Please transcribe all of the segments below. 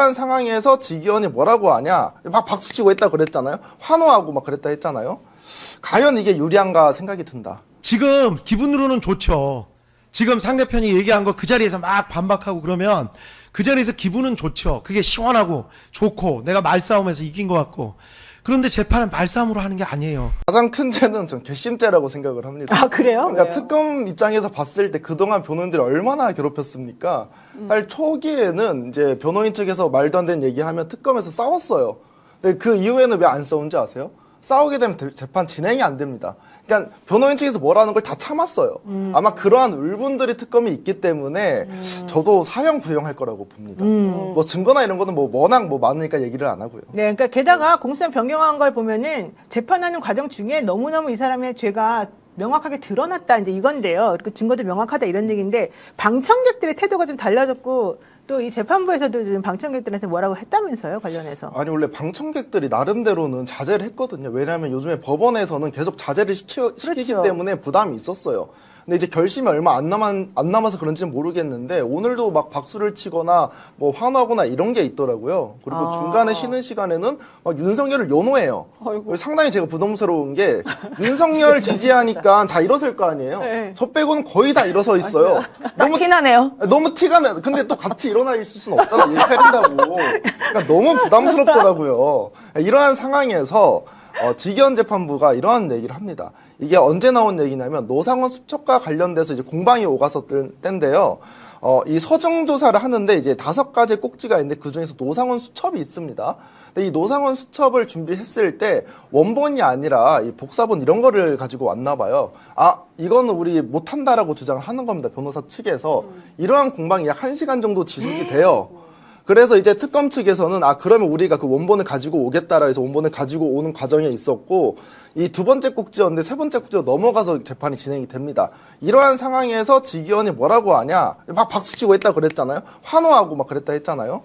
상황에서 지기현이 뭐라고 하냐, 막 박수치고 했다 그랬잖아요. 환호하고 막 그랬다 했잖아요. 과연 이게 유리한가 생각이 든다. 지금 기분으로는 좋죠. 지금 상대편이 얘기한 거 그 자리에서 막 반박하고 그러면 그 자리에서 기분은 좋죠. 그게 시원하고 좋고 내가 말싸움에서 이긴 것 같고. 그런데 재판은 말싸움으로 하는 게 아니에요. 가장 큰 죄는 전 괘씸죄라고 생각을 합니다. 아, 그래요? 그러니까 왜요? 특검 입장에서 봤을 때 그동안 변호인들이 얼마나 괴롭혔습니까? 사실 초기에는 이제 변호인 측에서 말도 안 되는 얘기하면 특검에서 싸웠어요. 근데 그 이후에는 왜 안 싸운지 아세요? 싸우게 되면 재판 진행이 안 됩니다. 그러니까 변호인 측에서 뭐라는 걸 다 참았어요. 아마 그러한 울분들이 특검이 있기 때문에 저도 사형 구형할 거라고 봅니다. 뭐 증거나 이런 거는 뭐 워낙 뭐 많으니까 얘기를 안 하고요. 네, 그러니까 게다가 공소장 변경한 걸 보면은 재판하는 과정 중에 너무너무 이 사람의 죄가 명확하게 드러났다 이제 이건데요. 그 증거도 명확하다 이런 얘기인데 방청객들의 태도가 좀 달라졌고 또 이 재판부에서도 지금 방청객들한테 뭐라고 했다면서요 관련해서? 아니 원래 방청객들이 나름대로는 자제를 했거든요. 왜냐하면 요즘에 법원에서는 계속 자제를 시키기 그렇죠. 때문에 부담이 있었어요. 근데 이제 결심이 얼마 안 남아서 그런지는 모르겠는데 오늘도 막 박수를 치거나 뭐 환호하거나 이런 게 있더라고요. 그리고 중간에 쉬는 시간에는 막 윤석열을 연호해요. 상당히 제가 부담스러운 게 윤석열 지지하니까 다 일어설 거 아니에요. 네. 저 빼고는 거의 다 일어서 있어요. 딱 티나네요. 너무 티가 나. 근데 또 같이 일어나 있을 수는 없잖아. 일 차린다고. 그러니까 너무 부담스럽더라고요. 이러한 상황에서 지기현 재판부가 이러한 얘기를 합니다. 이게 언제 나온 얘기냐면 노상원 수첩과 관련돼서 이제 공방이 오갔었던 때인데요. 이 서정 조사를 하는데 이제 5가지 꼭지가 있는데 그 중에서 노상원 수첩이 있습니다. 근데 이 노상원 수첩을 준비했을 때 원본이 아니라 이 복사본 이런 거를 가지고 왔나 봐요. 아, 이거는 우리 못한다라고 주장을 하는 겁니다. 변호사 측에서. 이러한 공방이 약 1시간 정도 지속이 돼요. 그래서 이제 특검 측에서는 아 그러면 우리가 그 원본을 가지고 오겠다라 해서 원본을 가지고 오는 과정에 있었고 이 2번째 꼭지였는데 3번째 꼭지로 넘어가서 재판이 진행이 됩니다. 이러한 상황에서 지기현이 뭐라고 하냐, 막 박수치고 했다 그랬잖아요. 환호하고 막 그랬다 했잖아요.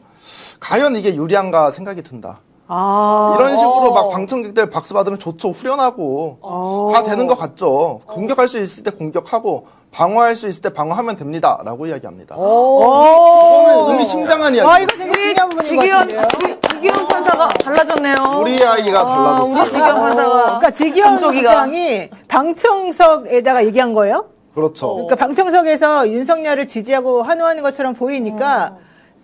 과연 이게 유리한가 생각이 든다. 이런 식으로 막 방청객들 박수 받으면 좋죠. 후련하고 다 되는 것 같죠. 공격할 수 있을 때 공격하고 방어할 수 있을 때 방어하면 됩니다. 라고 이야기합니다. 이거는 의미심장한 이야기. 이거 되게 중요한 부분인 것 같은데요. 지기현 판사가 달라졌네요. 우리 아이가 달라졌어요. 우리 지기현 판사가. 그러니까 지기현 국장이 방청석에다가 얘기한 거예요? 그렇죠. 그러니까 방청석에서 윤석열을 지지하고 환호하는 것처럼 보이니까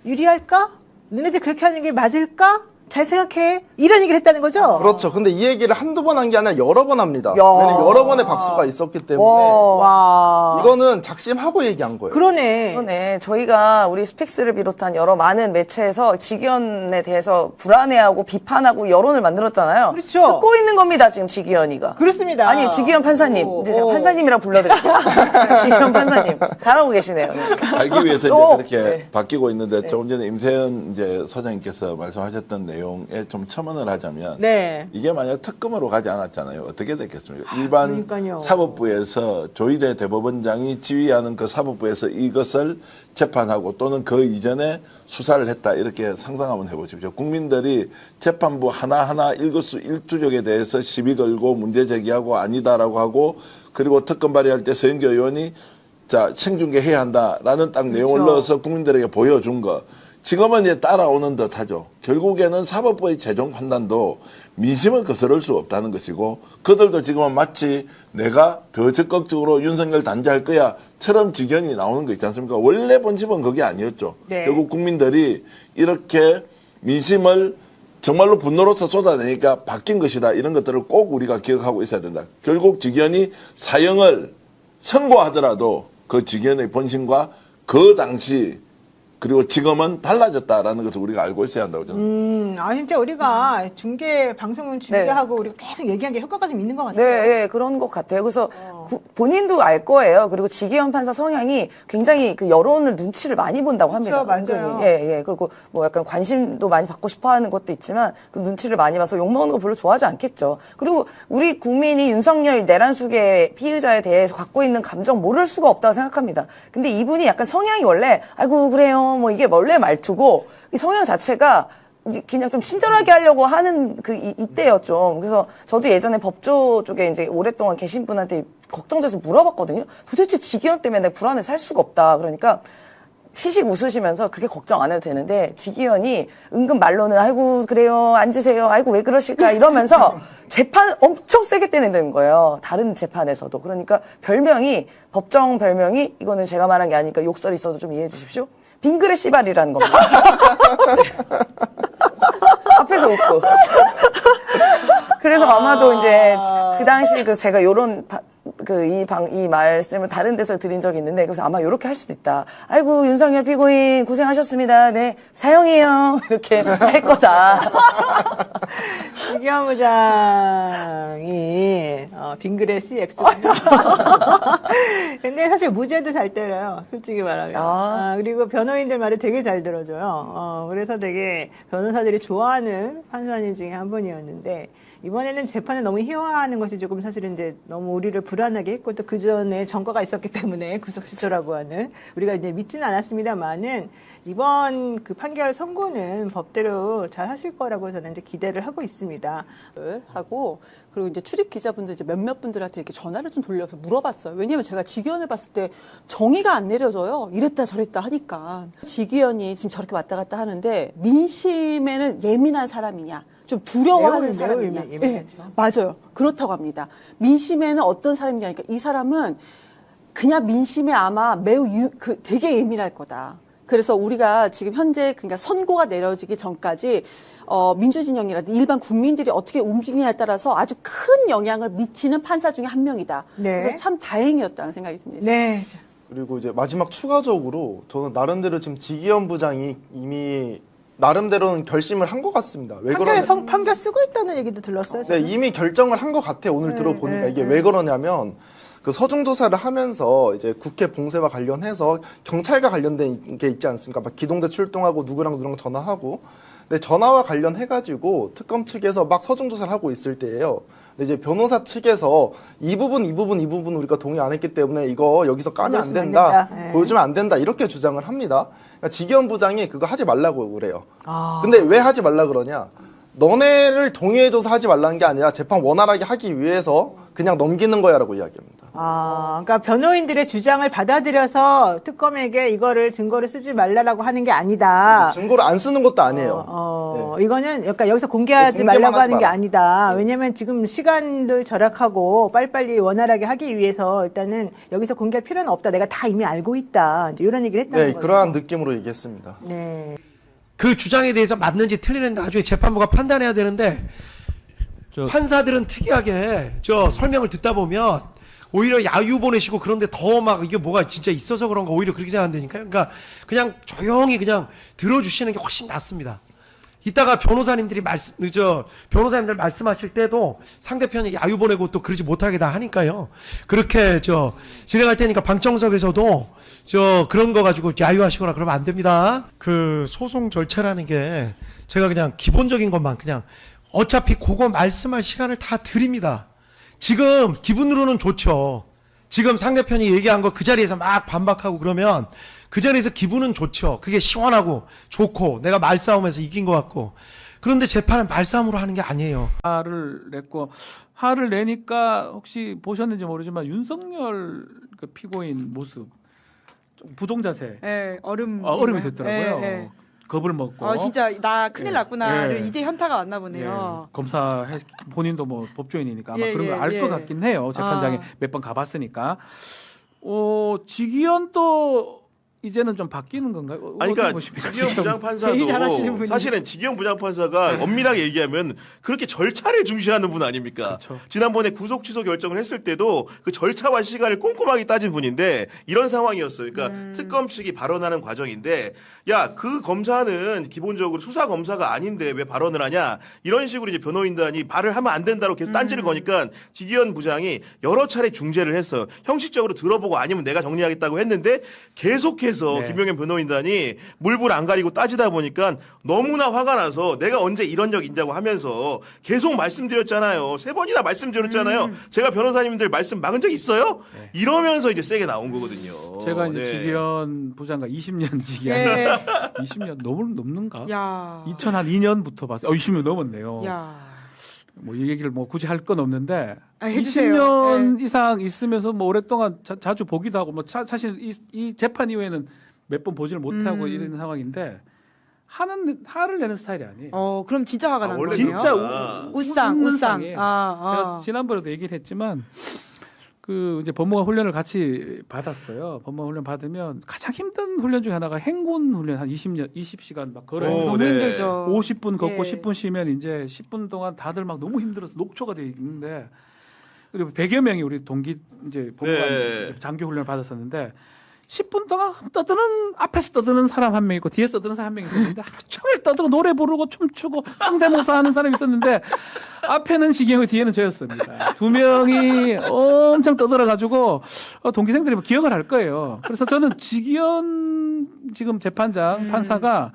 유리할까? 너네들 그렇게 하는 게 맞을까? 잘 생각해. 이런 얘기를 했다는 거죠? 그렇죠. 근데 이 얘기를 한두 번 한 게 아니라 여러 번 합니다. 야. 왜냐면 여러 번의 박수가 있었기 때문에 와. 이거는 작심하고 얘기한 거예요. 그러네. 그러네. 저희가 우리 스픽스를 비롯한 여러 많은 매체에서 지기현에 대해서 불안해하고 비판하고 여론을 만들었잖아요. 그렇죠. 듣고 있는 겁니다, 지금 지기현이가. 그렇습니다. 아니, 지기현 판사님. 이제 제가 오. 판사님이라고 불러드릴게요. 지기현 판사님. 잘하고 계시네요. 네. 알기 위해서 이제 또, 그렇게 네. 바뀌고 있는데 조금 전에 임세현 이제 소장님께서 말씀하셨던 내용에 좀 첨언을 하자면 네. 이게 만약 특검으로 가지 않았잖아요. 어떻게 됐겠습니까? 일반 그러니까요. 사법부에서 조희대 대법원장이 지휘하는 그 사법부에서 이것을 재판하고 또는 그 이전에 수사를 했다 이렇게 상상 한번 해보십시오. 국민들이 재판부 하나하나 일거수일투족에 대해서 시비 걸고 문제 제기하고 아니다라고 하고 그리고 특검 발의할 때 서영교 의원이 자 생중계해야 한다라는 딱 내용을 넣어서 국민들에게 보여준 거. 지금은 이제 따라오는 듯하죠. 결국에는 사법부의 최종 판단도 민심을 거스를 수 없다는 것이고 그들도 지금은 마치 내가 더 적극적으로 윤석열 단죄할 거야처럼 지견이 나오는 거 있지 않습니까? 원래 본심은 그게 아니었죠. 네. 결국 국민들이 이렇게 민심을 정말로 분노로서 쏟아내니까 바뀐 것이다. 이런 것들을 꼭 우리가 기억하고 있어야 된다. 결국 지견이 사형을 선고하더라도 그 지견의 본심과 그 당시 그리고 지금은 달라졌다라는 것을 우리가 알고 있어야 한다고 저는. 진짜 우리가 중계, 방송은 중계하고 우리가 계속 얘기한 게 효과가 좀 있는 것 같아요. 네, 네, 그런 것 같아요. 그래서 본인도 알 거예요. 그리고 지기현 판사 성향이 굉장히 그 여론을 눈치를 많이 본다고 합니다. 그렇죠, 맞아요. 은근히. 예, 예. 그리고 뭐 약간 관심도 많이 받고 싶어 하는 것도 있지만 그 눈치를 많이 봐서 욕먹는 거 별로 좋아하지 않겠죠. 그리고 우리 국민이 윤석열 내란숙의 피의자에 대해서 갖고 있는 감정 모를 수가 없다고 생각합니다. 근데 이분이 약간 성향이 원래 아이고 그래요. 뭐 이게 원래 말투고 이 성향 자체가 그냥 좀 친절하게 하려고 하는 이때요 좀. 그래서 저도 예전에 법조 쪽에 이제 오랫동안 계신 분한테 걱정돼서 물어봤거든요. 도대체 지기현 때문에 내가 불안해 살 수가 없다. 그러니까 시식 웃으시면서 그렇게 걱정 안 해도 되는데 지기현이 은근 말로는 아이고 그래요 앉으세요 아이고 왜 그러실까 이러면서 재판 엄청 세게 때리는 거예요. 다른 재판에서도. 그러니까 별명이 법정 별명이 이거는 제가 말한 게 아니니까 욕설이 있어도 좀 이해해 주십시오. 빙그레 씨발이라는 겁니다. 앞에서 웃고. 그래서 아마도 이제 그 당시 그 제가 요런 이 말씀을 다른 데서 드린 적이 있는데 그래서 아마 이렇게 할 수도 있다. 아이고 윤석열 피고인 고생하셨습니다. 네 사형이에요. 이렇게 할 거다. 지기현 부장이 빙그레 CX. 근데 사실 무죄도 잘 때려요. 솔직히 말하면. 그리고 변호인들 말을 되게 잘 들어줘요. 그래서 되게 변호사들이 좋아하는 판사님 중에 한 분이었는데 이번에는 재판을 너무 희화화하는 것이 조금 사실은 이제 너무 우리를 불안하게 했고 또 그 전에 전과가 있었기 때문에 구속 취소라고 하는 우리가 이제 믿지는 않았습니다만은 이번 그 판결 선고는 법대로 잘 하실 거라고 저는 이제 기대를 하고 있습니다. 하고 그리고 이제 출입 기자분들 이제 몇몇 분들한테 이렇게 전화를 좀 돌려서 물어봤어요. 왜냐하면 제가 지기현을 봤을 때 정의가 안 내려져요. 이랬다 저랬다 하니까 지기현이 지금 저렇게 왔다 갔다 하는데 민심에는 예민한 사람이냐? 좀 두려워하는 매우 사람이냐? 예민하죠. 네, 맞아요. 그렇다고 합니다. 민심에는 어떤 사람이냐? 그러니까 이 사람은 그냥 민심에 아마 매우 되게 예민할 거다. 그래서 우리가 지금 현재 그러니까 선고가 내려지기 전까지 민주진영이라든지 일반 국민들이 어떻게 움직이냐에 따라서 아주 큰 영향을 미치는 판사 중에 한 명이다. 네. 그래서 참 다행이었다는 생각이 듭니다. 네. 그리고 이제 마지막 추가적으로 저는 나름대로 지금 지기현 부장이 이미 나름대로는 결심을 한 것 같습니다. 왜 그러냐? 판결 쓰고 있다는 얘기도 들었어요. 네, 저는. 이미 결정을 한 것 같아요. 오늘 들어보니까 이게 왜 그러냐면 그 서중 조사를 하면서 이제 국회 봉쇄와 관련해서 경찰과 관련된 게 있지 않습니까? 막 기동대 출동하고 누구랑 전화하고. 근데 전화와 관련해가지고 특검 측에서 막 서중 조사를 하고 있을 때예요. 근데 이제 변호사 측에서 이 부분 우리가 동의 안 했기 때문에 이거 여기서 까면 안 된다, 네. 보여주면 안 된다 이렇게 주장을 합니다. 그러니까 지기현 부장이 그거 하지 말라고 그래요. 근데 왜 하지 말라 그러냐? 너네를 동의해줘서 하지 말라는 게 아니라 재판 원활하게 하기 위해서 그냥 넘기는 거야라고 이야기합니다. 그러니까 변호인들의 주장을 받아들여서 특검에게 이거를 증거를 쓰지 말라라고 하는 게 아니다. 증거를 안 쓰는 것도 아니에요. 네. 이거는 약간 여기서 공개하지 네, 공개만 말라고 하지 하는 게 마라. 아니다. 네. 왜냐면 지금 시간들 절약하고 빨리빨리 원활하게 하기 위해서 일단은 여기서 공개할 필요는 없다. 내가 다 이미 알고 있다. 이제 이런 얘기를 했다는 네, 거죠. 그러한 느낌으로 얘기했습니다. 네. 그 주장에 대해서 맞는지 틀리는지 나중에 재판부가 판단해야 되는데 판사들은 특이하게 설명을 듣다 보면 오히려 야유 보내시고 그런데 더 막 이게 뭐가 진짜 있어서 그런가 오히려 그렇게 생각한다니까요. 그러니까 그냥 조용히 그냥 들어주시는 게 훨씬 낫습니다. 이따가 변호사님들 말씀하실 때도 상대편이 야유 보내고 또 그러지 못하게 다 하니까요. 그렇게 진행할 테니까 방청석에서도 그런 거 가지고 야유하시거나 그러면 안 됩니다. 그 소송 절차라는 게 제가 그냥 기본적인 것만 그냥 어차피 그거 말씀할 시간을 다 드립니다. 지금 기분으로는 좋죠. 지금 상대편이 얘기한 거 그 자리에서 막 반박하고 그러면 그 자리에서 기분은 좋죠. 그게 시원하고 좋고 내가 말싸움에서 이긴 것 같고. 그런데 재판은 말싸움으로 하는 게 아니에요. 화를 냈고 화를 내니까 혹시 보셨는지 모르지만 윤석열 그 피고인 모습 좀 부동자세 얼음이 됐더라고요. 겁을 먹고. 진짜 나 큰일 났구나를 예. 이제 현타가 왔나 보네요. 검사 본인도 뭐 법조인이니까 아마 예, 그런 걸 알 예, 것 예. 같긴 해요. 재판장에 몇 번 가봤으니까. 지기현 또 이제는 좀 바뀌는 건가요? 아니, 그러니까 보십니까? 지기현 지금 제일 잘하시는 부장판사도 분이. 사실은 지기현 부장판사가 엄밀하게 얘기하면 그렇게 절차를 중시하는 분 아닙니까? 그렇죠. 지난번에 구속 취소 결정을 했을 때도 그 절차와 시간을 꼼꼼하게 따진 분인데 이런 상황이었어요. 그러니까 특검 측이 발언하는 과정인데 야, 그 검사는 기본적으로 수사 검사가 아닌데 왜 발언을 하냐? 이런 식으로 이제 변호인단이 말을 하면 안 된다고 계속 딴지를 거니까 지기현 부장이 여러 차례 중재를 했어요. 형식적으로 들어보고 아니면 내가 정리하겠다고 했는데 계속해서 네. 김용현 변호인단이 물불 안 가리고 따지다 보니까 너무나 화가 나서 내가 언제 이런 적 있냐고 하면서 계속 말씀드렸잖아요. 3번이나 말씀드렸잖아요. 제가 변호사님들 말씀 막은 적 있어요? 네. 이러면서 이제 세게 나온 거거든요. 제가 이제 네. 지기현 부장과 20년 지기 예. 20년 넘는가? 야. 2002년부터 봤어요. 20년 넘었네요. 야. 뭐 이 얘기를 뭐 굳이 할 건 없는데 해주세요. 20년 이상 있으면서 뭐 오랫동안 자주 보기도 하고 뭐 사실 이 재판 이후에는 몇 번 보지를 못하고 이런 상황인데 화를 내는 스타일이 아니에요. 그럼 진짜 화가 난 원래 거네요. 진짜 우상. 웃는 상이에요. 아. 제가 지난번에도 얘기를 했지만 그 이제 법무관 훈련을 같이 받았어요. 법무관 훈련 받으면 가장 힘든 훈련 중에 하나가 행군 훈련 한 20시간 막 걸어요. 오, 너무 네. 힘들죠. 50분 걷고 예. 10분 쉬면 이제 10분 동안 다들 막 너무 힘들어서 녹초가 돼 있는데 그리고 100여 명이 우리 동기 이제 법무관 네. 장교 훈련을 받았었는데 10분 동안 앞에서 떠드는 사람 한 명 있고 뒤에서 떠드는 사람 한 명 있었는데 하루 종일 떠들고 노래 부르고 춤추고 성대모사 하는 사람이 있었는데 앞에는 지경이 뒤에는 저였습니다. 두 명이 엄청 떠들어가지고 동기생들이 뭐 기억을 할 거예요. 그래서 저는 지기현 지금 재판장 판사가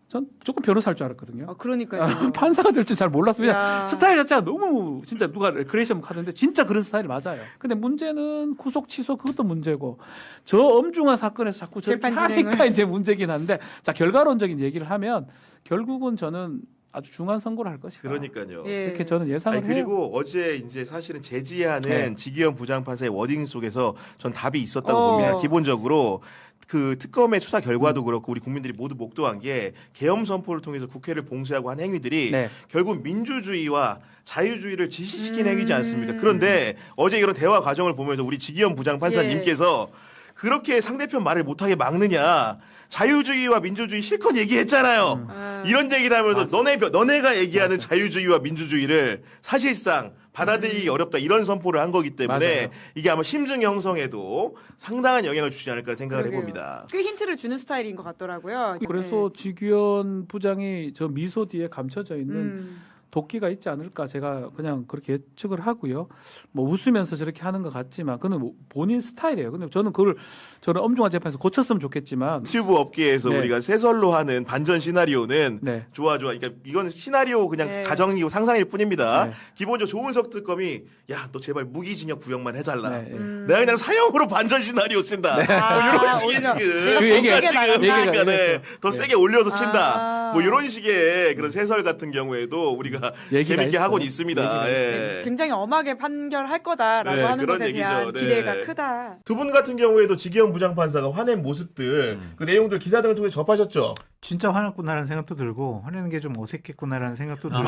전 조금 변호사일 줄 알았거든요. 그러니까요. 판사가 될 줄 잘 몰랐어요. 야. 스타일 자체가 너무 진짜 누가 레크레이션 하던데 진짜 그런 스타일이 맞아요. 근데 문제는 구속 취소 그것도 문제고 저 엄중한 사건에서 자꾸 저렇게 재판 하니까 진행을. 이제 문제긴 한데 자 결과론적인 얘기를 하면 결국은 저는 아주 중한 선고를 할 것이다. 그러니까요. 예. 이렇게 저는 예상을 아니, 해요. 그리고 어제 이제 사실은 제지하는 네. 지기현 부장판사의 워딩 속에서 전 답이 있었다고 어. 봅니다. 기본적으로 그 특검의 수사 결과도 그렇고 우리 국민들이 모두 목도한 게 계엄 선포를 통해서 국회를 봉쇄하고 한 행위들이 네. 결국 민주주의와 자유주의를 지시시킨 행위지 않습니까? 그런데 어제 이런 대화 과정을 보면서 우리 지기현 부장판사님께서 그렇게 상대편 말을 못하게 막느냐. 자유주의와 민주주의 실컷 얘기했잖아요. 이런 얘기를 하면서 너네가 얘기하는 자유주의와 민주주의를 사실상 받아들이기 어렵다 이런 선포를 한 거기 때문에 맞아요. 이게 아마 심증 형성에도 상당한 영향을 주지 않을까 생각을 그러게요. 해봅니다. 꽤 힌트를 주는 스타일인 것 같더라고요. 그래서 지기현 부장이 저 미소 뒤에 감춰져 있는 도끼가 있지 않을까 제가 그냥 그렇게 예측을 하고요. 뭐 웃으면서 저렇게 하는 것 같지만 그는 뭐 본인 스타일이에요. 근데 저는 그걸 저는 엄중한 재판에서 고쳤으면 좋겠지만 유튜브 업계에서 네. 우리가 새설로 하는 반전 시나리오는 네. 좋아. 그러니까 이건 시나리오 그냥 네. 가정이고 상상일 뿐입니다. 네. 기본적으로 조은석 특검이 야 너 제발 무기징역 구형만 해달라. 네, 네. 내가 그냥 사형으로 반전 시나리오 쓴다. 뭐 아, 이런 식의 오히려 지금 내가 그 얘기가- 지금 얘기가 그러니까 네, 이랬죠. 더 네. 세게 올려서 친다. 아. 뭐 이런 식의 그런 세설 같은 경우에도 우리가 얘기가 재밌게 있어요. 하고 있습니다. 예. 굉장히 엄하게 판결할 거다라고 네, 하는 그런 것에 얘기죠. 대한 네. 기대가 크다. 두 분 같은 경우에도 지기현 부장판사가 화낸 모습들 그 내용들 기사 등을 통해 접하셨죠? 진짜 화났구나라는 생각도 들고 화내는 게 좀 어색했구나라는 생각도 들고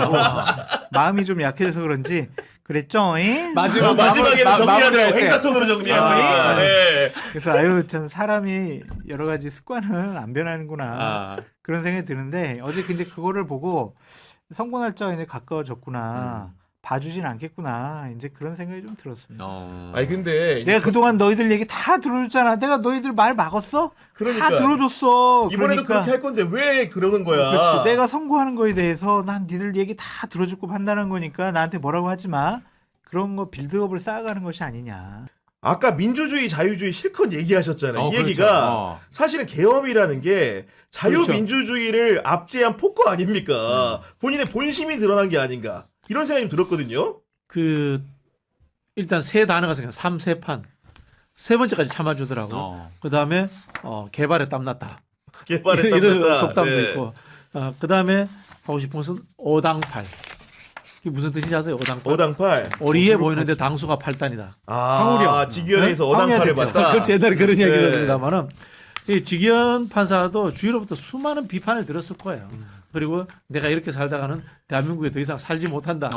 마음이 좀 약해져서 그런지 그랬죠. 마지막에는 정리하느라고 행사톤으로 정리하더니 네. 그래서 아유 참 사람이 여러 가지 습관은 안 변하는구나 그런 생각이 드는데 어제 근데 그거를 보고 선고 날짜가 이제 가까워졌구나. 봐주진 않겠구나. 이제 그런 생각이 좀 들었습니다. 아니 근데 내가 그동안 너희들 얘기 다 들어줬잖아. 내가 너희들 말 막았어? 그러니까. 다 들어줬어. 이번에도 그러니까. 그렇게 할 건데 왜 그러는 거야? 그렇지. 내가 선고하는 거에 대해서 난 니들 얘기 다 들어주고 판단한 거니까 나한테 뭐라고 하지 마. 그런 거 빌드업을 쌓아가는 것이 아니냐. 아까 민주주의, 자유주의 실컷 얘기하셨잖아요. 이 얘기가 사실은 계엄이라는 게 자유민주주의를 압제한 폭거 아닙니까? 본인의 본심이 드러난 게 아닌가. 이런 생각이 좀 들었거든요. 일단 세 단어가 생겨. 3세판. 세 번째까지 참아주더라고. 그 다음에 개발에 땀났다. 개발에 이런 땀났다. 속담도 네. 있고. 그 다음에 하고 싶은 것은 오당팔. 이게 무슨 뜻인지 아세요? 오당팔. 오당팔. 오리에 모이는데 당수가 8단이다. 아, 지기현에서 오당팔을 봤다. 그렇지. 옛날에 그런 얘기가 네. 있습니다만은 이 지기현 판사도 주위로부터 수많은 비판을 들었을 거예요. 그리고 내가 이렇게 살다가는 대한민국에 더 이상 살지 못한다.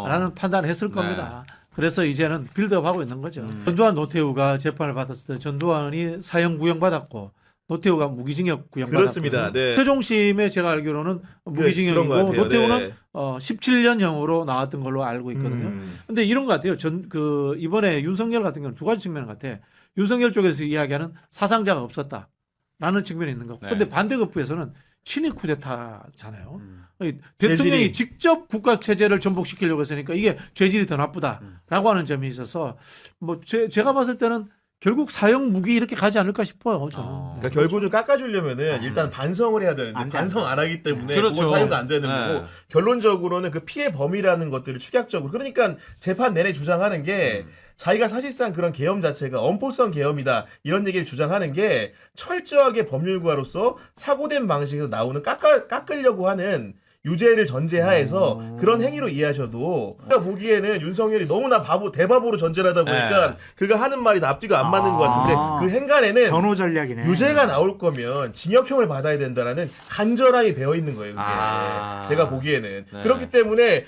라는 판단을 했을 겁니다. 그래서 이제는 빌드업하고 있는 거죠. 전두환 노태우가 재판을 받았을 때 전두환이 사형 구형받았고 노태우가 무기징역 구형받았고 그렇습니다. 네. 최종심에 제가 알기로는 그런 무기징역이고 것 같아요. 노태우는 네. 17년형으로 나왔던 걸로 알고 있거든요. 근데 이런 것 같아요. 이번에 윤석열 같은 경우는 두 가지 측면 같아. 윤석열 쪽에서 이야기하는 사상자가 없었다라는 측면이 있는 거고. 근데 반대급부에서는 친위 쿠데타잖아요. 대통령이 직접 국가 체제를 전복시키려고 했으니까 이게 죄질이 더 나쁘다라고 하는 점이 있어서 뭐 제가 봤을 때는 결국 사형 무기 이렇게 가지 않을까 싶어요. 저는. 그러니까 결국 좀 깎아주려면은 일단 반성을 해야 되는데 반성 안 하기 때문에 그렇죠. 그건 사유가 안 되는 거고 결론적으로는 그 피해 범위라는 것들을 축약적으로 그러니까 재판 내내 주장하는 게 자기가 사실상 그런 계엄 자체가 엄포성 계엄이다 이런 얘기를 주장하는 게 철저하게 법률가로서 사고된 방식에서 나오는 깎으려고 하는 유죄를 전제하에서 그런 행위로 이해하셔도 제가 보기에는 윤석열이 너무나 대바보로 전제를 하다 보니까 그가 하는 말이 앞뒤가 안 맞는 것 같은데 그 행간에는 변호 전략이네. 유죄가 나올 거면 징역형을 받아야 된다라는 간절함이 배어 있는 거예요. 그게 제가 보기에는 그렇기 때문에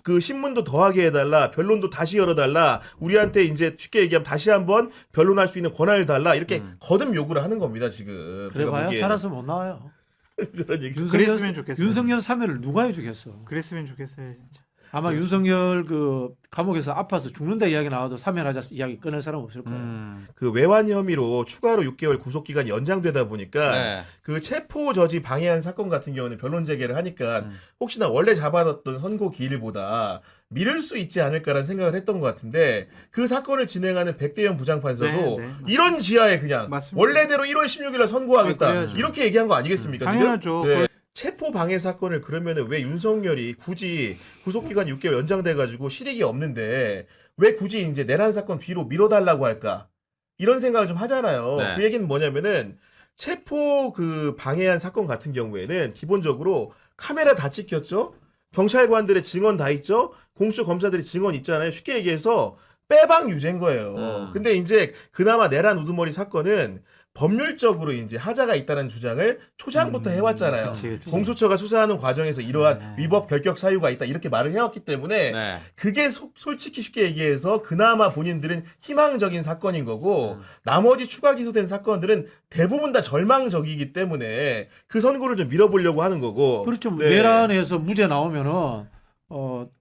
그 신문도 더하게 해달라, 변론도 다시 열어달라, 우리한테 이제 쉽게 얘기하면 다시 한번 변론할 수 있는 권한을 달라 이렇게 거듭 요구를 하는 겁니다 지금. 그래봐야 살아서 못 나와요. 그런 얘기. 그랬으면 좋겠어요. 윤석열 사면을 누가 해주겠어? 그랬으면 좋겠어요. 진짜. 아마 윤석열 그 감옥에서 아파서 죽는다 이야기 나와도 사면하자 이야기 꺼낼 사람 없을 거예요. 그 외환 혐의로 추가로 6개월 구속 기간이 연장되다 보니까 그 체포 저지 방해한 사건 같은 경우는 변론 제기를 하니까 혹시나 원래 잡아놨던 선고 기일보다 미룰 수 있지 않을까라는 생각을 했던 것 같은데 그 사건을 진행하는 백대현 부장판사도 이런 지하에 그냥 맞습니다. 원래대로 1월 16일에 선고하겠다 그래야죠. 이렇게 얘기한 거 아니겠습니까? 당연하죠. 지금? 네. 체포 방해 사건을 그러면은 왜 윤석열이 굳이 구속기간 6개월 연장돼가지고 실익이 없는데 왜 굳이 이제 내란 사건 뒤로 미뤄달라고 할까? 이런 생각을 좀 하잖아요. 그 얘기는 뭐냐면은 체포 그 방해한 사건 같은 경우에는 기본적으로 카메라 다 찍혔죠? 경찰관들의 증언 다 있죠? 공수 검사들이 증언 있잖아요. 쉽게 얘기해서 빼박 유죄인 거예요. 근데 이제 그나마 내란 우두머리 사건은 법률적으로 이제 하자가 있다는 주장을 초장부터 해왔잖아요. 그치. 공수처가 수사하는 과정에서 이러한 위법 결격 사유가 있다 이렇게 말을 해왔기 때문에 그게 솔직히 쉽게 얘기해서 그나마 본인들은 희망적인 사건인 거고 나머지 추가 기소된 사건들은 대부분 다 절망적이기 때문에 그 선고를 좀 밀어보려고 하는 거고. 그렇죠. 내란에서 무죄 나오면은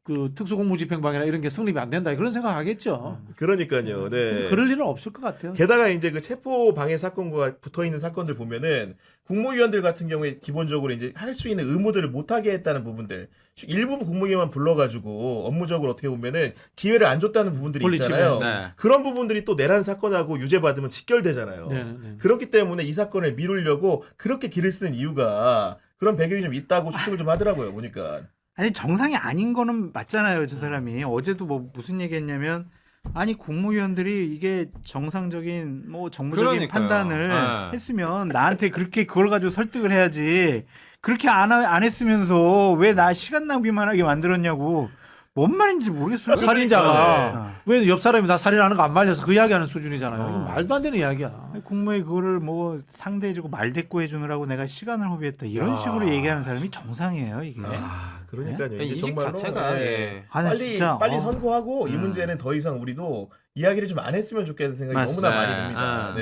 그 특수공무집행방해나 이런 게 성립이 안 된다 그런 생각하겠죠. 그러니까요. 네. 그럴 일은 없을 것 같아요. 게다가 이제 그 체포 방해 사건과 붙어 있는 사건들 보면은 국무위원들 같은 경우에 기본적으로 이제 할 수 있는 의무들을 못 하게 했다는 부분들, 일부 국무위원만 불러가지고 업무적으로 어떻게 보면은 기회를 안 줬다는 부분들이 있잖아요. 그런 부분들이 또 내란 사건하고 유죄 받으면 직결되잖아요. 그렇기 때문에 이 사건을 미루려고 그렇게 길을 쓰는 이유가 그런 배경이 좀 있다고 추측을 좀 하더라고요. 보니까. 아니 정상이 아닌 거는 맞잖아요. 저 사람이 어제도 뭐 무슨 얘기했냐면 아니 국무위원들이 이게 정상적인 뭐 정무적인 판단을 했으면 나한테 그렇게 그걸 가지고 설득을 해야지 그렇게 안 했으면서 왜 나 시간 낭비만 하게 만들었냐고. 뭔 말인지 모르겠어요. 살인자가 왜 옆 사람이 나 살인하는 거 안 말려서 그 이야기하는 수준이잖아요. 이거 말도 안 되는 이야기야. 국무에 그거를 뭐 상대해주고 말대꾸 해주느라고 내가 시간을 허비했다 이런 식으로 얘기하는 사람이 정상이에요 이게. 그러니까요. 이게 이직 정말로 자체가 빨리 선고하고 이 문제는 더 이상 우리도 이야기를 좀 안 했으면 좋겠다는 생각이 너무나 많이 듭니다. 네.